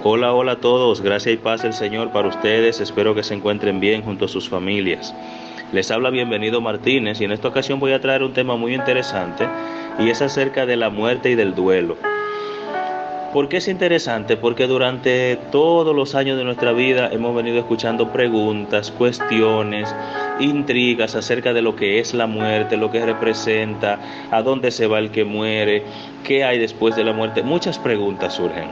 Hola, hola a todos, gracia y paz del Señor para ustedes, espero que se encuentren bien junto a sus familias. Les habla Bienvenido Martínez y en esta ocasión voy a traer un tema muy interesante y es acerca de la muerte y del duelo. ¿Por qué es interesante? Porque durante todos los años de nuestra vida hemos venido escuchando preguntas, cuestiones, intrigas acerca de lo que es la muerte, lo que representa, a dónde se va el que muere, qué hay después de la muerte. Muchas preguntas surgen.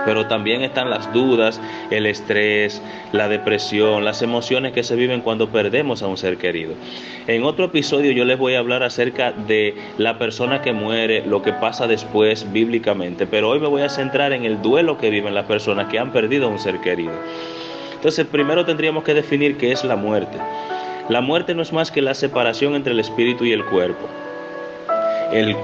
Pero también están las dudas, el estrés, la depresión, las emociones que se viven cuando perdemos a un ser querido. En otro episodio yo les voy a hablar acerca de la persona que muere, lo que pasa después bíblicamente, pero hoy me voy a centrar en el duelo que viven las personas que han perdido a un ser querido. Entonces, primero tendríamos que definir qué es la muerte. La muerte no es más que la separación entre el espíritu y el cuerpo. El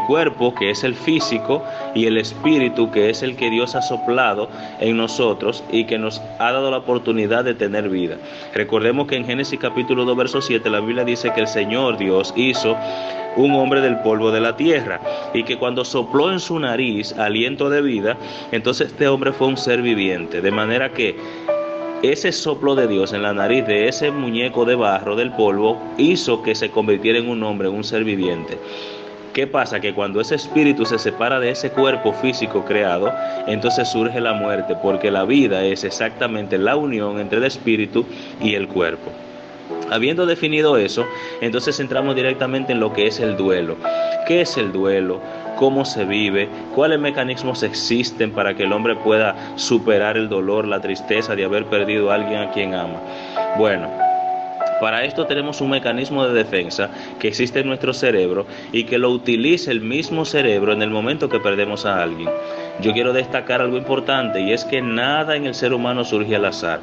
cuerpo, que es el físico, y el espíritu, que es el que Dios ha soplado en nosotros y que nos ha dado la oportunidad de tener vida. Recordemos que en Génesis capítulo 2 verso 7 la Biblia dice que el Señor Dios hizo un hombre del polvo de la tierra y que cuando sopló en su nariz aliento de vida, entonces este hombre fue un ser viviente, de manera que ese soplo de Dios en la nariz de ese muñeco de barro, del polvo, hizo que se convirtiera en un hombre, en un ser viviente. ¿Qué pasa? Que cuando ese espíritu se separa de ese cuerpo físico creado, entonces surge la muerte, porque la vida es exactamente la unión entre el espíritu y el cuerpo. Habiendo definido eso, entonces entramos directamente en lo que es el duelo. ¿Qué es el duelo? ¿Cómo se vive? ¿Cuáles mecanismos existen para que el hombre pueda superar el dolor, la tristeza de haber perdido a alguien a quien ama? Bueno, para esto tenemos un mecanismo de defensa que existe en nuestro cerebro y que lo utiliza el mismo cerebro en el momento que perdemos a alguien. Yo quiero destacar algo importante y es que nada en el ser humano surge al azar.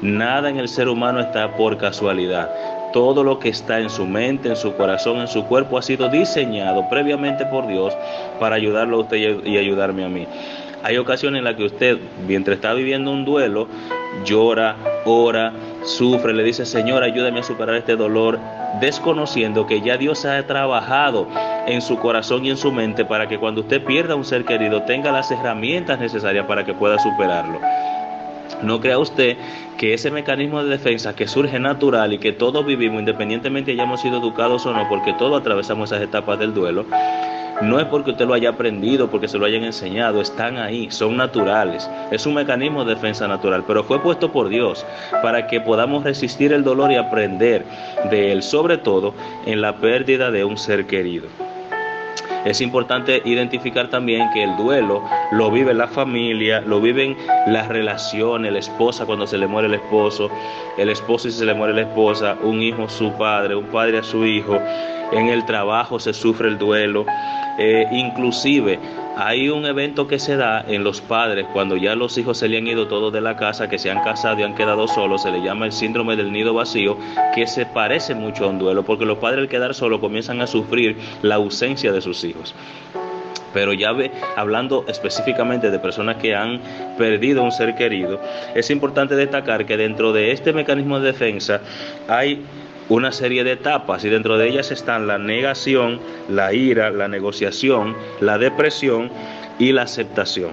Nada en el ser humano está por casualidad. Todo lo que está en su mente, en su corazón, en su cuerpo ha sido diseñado previamente por Dios para ayudarlo a usted y ayudarme a mí. Hay ocasiones en las que usted, mientras está viviendo un duelo, llora, ora, sufre, le dice: Señor, ayúdame a superar este dolor, desconociendo que ya Dios ha trabajado en su corazón y en su mente para que cuando usted pierda a un ser querido tenga las herramientas necesarias para que pueda superarlo. No crea usted que ese mecanismo de defensa que surge natural y que todos vivimos, independientemente hayamos sido educados o no, porque todos atravesamos esas etapas del duelo, no es porque usted lo haya aprendido, porque se lo hayan enseñado, están ahí, son naturales. Es un mecanismo de defensa natural, pero fue puesto por Dios para que podamos resistir el dolor y aprender de él, sobre todo en la pérdida de un ser querido. Es importante identificar también que el duelo lo vive la familia, lo viven las relaciones, la esposa cuando se le muere el esposo si se le muere la esposa, un hijo a su padre, un padre a su hijo, en el trabajo se sufre el duelo, inclusive hay un evento que se da en los padres cuando ya los hijos se le han ido todos de la casa, que se han casado y han quedado solos, se le llama el síndrome del nido vacío, que se parece mucho a un duelo, porque los padres al quedar solos comienzan a sufrir la ausencia de sus hijos. Pero ya hablando específicamente de personas que han perdido un ser querido, es importante destacar que dentro de este mecanismo de defensa hay una serie de etapas y dentro de ellas están la negación, la ira, la negociación, la depresión y la aceptación.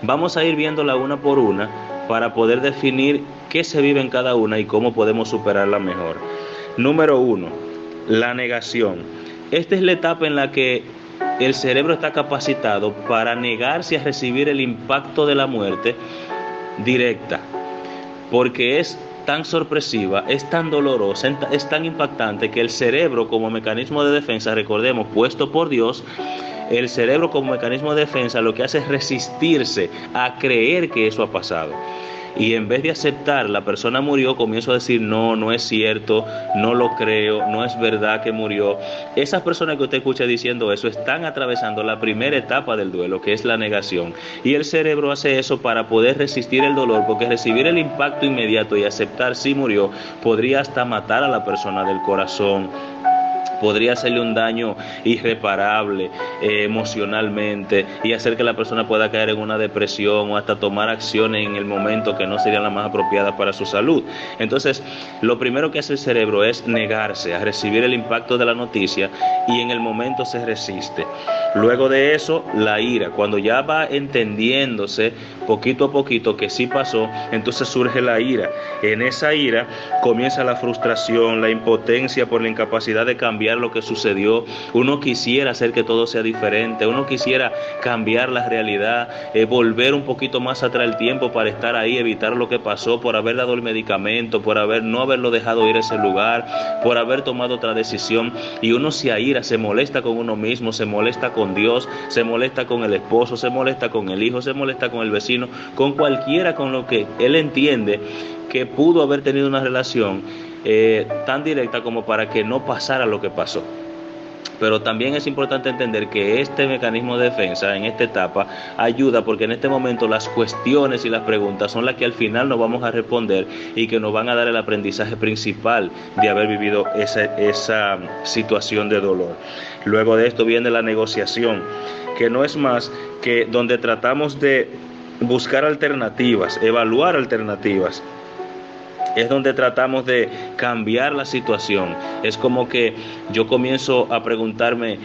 Vamos a ir viéndola una por una para poder definir qué se vive en cada una y cómo podemos superarla mejor. Número 1, la negación. Esta es la etapa en la que el cerebro está capacitado para negarse a recibir el impacto de la muerte directa, porque es tan sorpresiva, es tan dolorosa, es tan impactante que el cerebro como mecanismo de defensa, recordemos, puesto por Dios, el cerebro como mecanismo de defensa lo que hace es resistirse a creer que eso ha pasado. Y en vez de aceptar, la persona murió, comienzo a decir: no, no es cierto, no lo creo, no es verdad que murió. Esas personas que usted escucha diciendo eso están atravesando la primera etapa del duelo, que es la negación. Y el cerebro hace eso para poder resistir el dolor, porque recibir el impacto inmediato y aceptar si murió podría hasta matar a la persona del corazón, podría hacerle un daño irreparable emocionalmente y hacer que la persona pueda caer en una depresión o hasta tomar acciones en el momento que no serían las más apropiadas para su salud. Entonces, lo primero que hace el cerebro es negarse a recibir el impacto de la noticia y en el momento se resiste. Luego de eso, la ira. Cuando ya va entendiéndose poquito a poquito que sí pasó, entonces surge la ira. En esa ira comienza la frustración, la impotencia por la incapacidad de cambiar lo que sucedió. Uno quisiera hacer que todo sea diferente, uno quisiera cambiar la realidad, volver un poquito más atrás el tiempo para estar ahí, evitar lo que pasó, por haber dado el medicamento, por no haberlo dejado ir a ese lugar, por haber tomado otra decisión, y uno se aira, se molesta con uno mismo, se molesta con Dios, se molesta con el esposo, se molesta con el hijo, se molesta con el vecino, con cualquiera con lo que él entiende que pudo haber tenido una relación tan directa como para que no pasara lo que pasó. Pero también es importante entender que este mecanismo de defensa en esta etapa ayuda, porque en este momento las cuestiones y las preguntas son las que al final nos vamos a responder y que nos van a dar el aprendizaje principal de haber vivido esa situación de dolor. Luego de esto viene la negociación, que no es más que donde tratamos de buscar alternativas, evaluar alternativas. Es donde tratamos de cambiar la situación. Es como que yo comienzo a preguntarme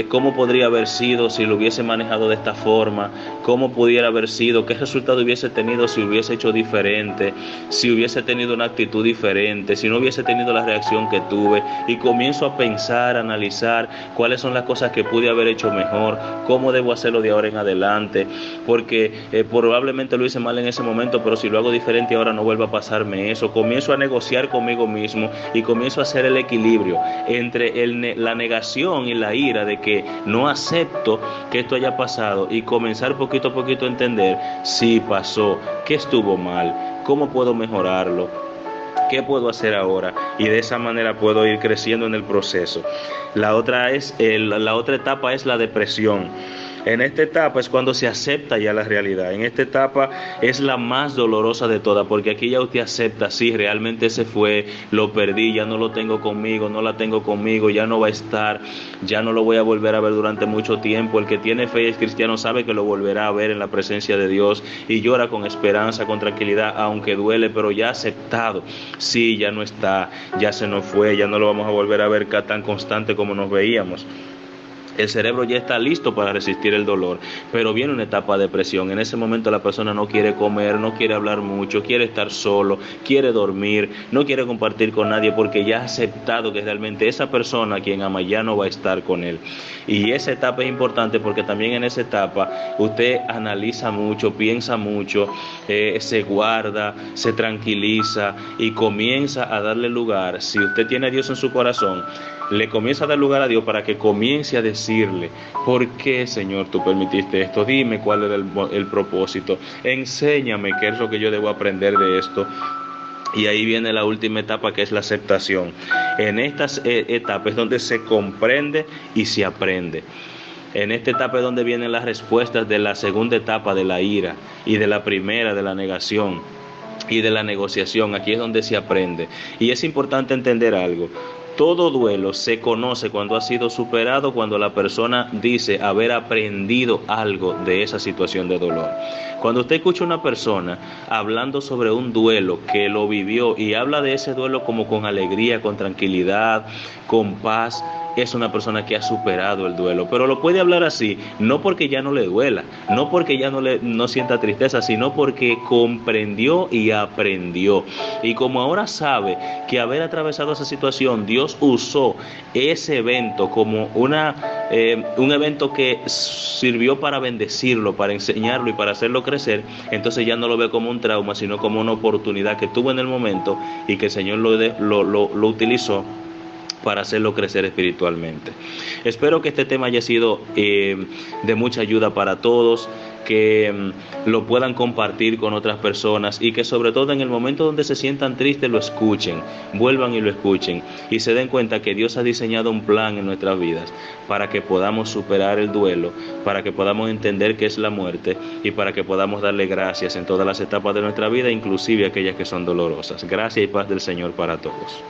cómo podría haber sido si lo hubiese manejado de esta forma, cómo pudiera haber sido, qué resultado hubiese tenido si hubiese hecho diferente, si hubiese tenido una actitud diferente, si no hubiese tenido la reacción que tuve, y comienzo a pensar, a analizar cuáles son las cosas que pude haber hecho mejor, cómo debo hacerlo de ahora en adelante, porque probablemente lo hice mal en ese momento, pero si lo hago diferente ahora no vuelva a pasarme eso. Comienzo a negociar conmigo mismo y comienzo a hacer el equilibrio entre la negación y la ira de que no acepto que esto haya pasado, y comenzar poquito a poquito a entender si pasó, qué estuvo mal, cómo puedo mejorarlo, qué puedo hacer ahora, y de esa manera puedo ir creciendo en el proceso. La otra etapa es la depresión. En esta etapa es cuando se acepta ya la realidad. En esta etapa es la más dolorosa de todas, porque aquí ya usted acepta, sí, realmente se fue, lo perdí, ya no lo tengo conmigo, no la tengo conmigo, ya no va a estar, ya no lo voy a volver a ver durante mucho tiempo. El que tiene fe y es cristiano sabe que lo volverá a ver en la presencia de Dios y llora con esperanza, con tranquilidad, aunque duele, pero ya aceptado, sí, ya no está, ya se nos fue, ya no lo vamos a volver a ver tan constante como nos veíamos. El cerebro ya está listo para resistir el dolor, pero viene una etapa de depresión. En ese momento la persona no quiere comer, no quiere hablar mucho, quiere estar solo, quiere dormir, no quiere compartir con nadie, porque ya ha aceptado que realmente esa persona a quien ama ya no va a estar con él. Y esa etapa es importante porque también en esa etapa usted analiza mucho, piensa mucho, se guarda, se tranquiliza y comienza a darle lugar. Si usted tiene a Dios en su corazón, le comienza a dar lugar a Dios para que comience a decirle: ¿por qué, Señor, tú permitiste esto? Dime cuál era el propósito, enséñame qué es lo que yo debo aprender de esto. Y ahí viene la última etapa, que es la aceptación. En estas etapas es donde se comprende y se aprende. En esta etapa es donde vienen las respuestas de la segunda etapa de la ira y de la primera de la negación y de la negociación. Aquí es donde se aprende. Y es importante entender algo. Todo duelo se conoce cuando ha sido superado, cuando la persona dice haber aprendido algo de esa situación de dolor. Cuando usted escucha a una persona hablando sobre un duelo que lo vivió y habla de ese duelo como con alegría, con tranquilidad, con paz, es una persona que ha superado el duelo. Pero lo puede hablar así, no porque ya no le duela, no porque ya no sienta tristeza, sino porque comprendió y aprendió. Y como ahora sabe que haber atravesado esa situación, Dios usó ese evento como un evento que sirvió para bendecirlo, para enseñarlo y para hacerlo crecer, entonces ya no lo ve como un trauma, sino como una oportunidad que tuvo en el momento y que el Señor lo utilizó para hacerlo crecer espiritualmente. Espero que este tema haya sido de mucha ayuda para todos, que lo puedan compartir con otras personas y que sobre todo en el momento donde se sientan tristes lo escuchen, vuelvan y lo escuchen y se den cuenta que Dios ha diseñado un plan en nuestras vidas para que podamos superar el duelo, para que podamos entender qué es la muerte y para que podamos darle gracias en todas las etapas de nuestra vida, inclusive aquellas que son dolorosas. Gracias y paz del Señor para todos.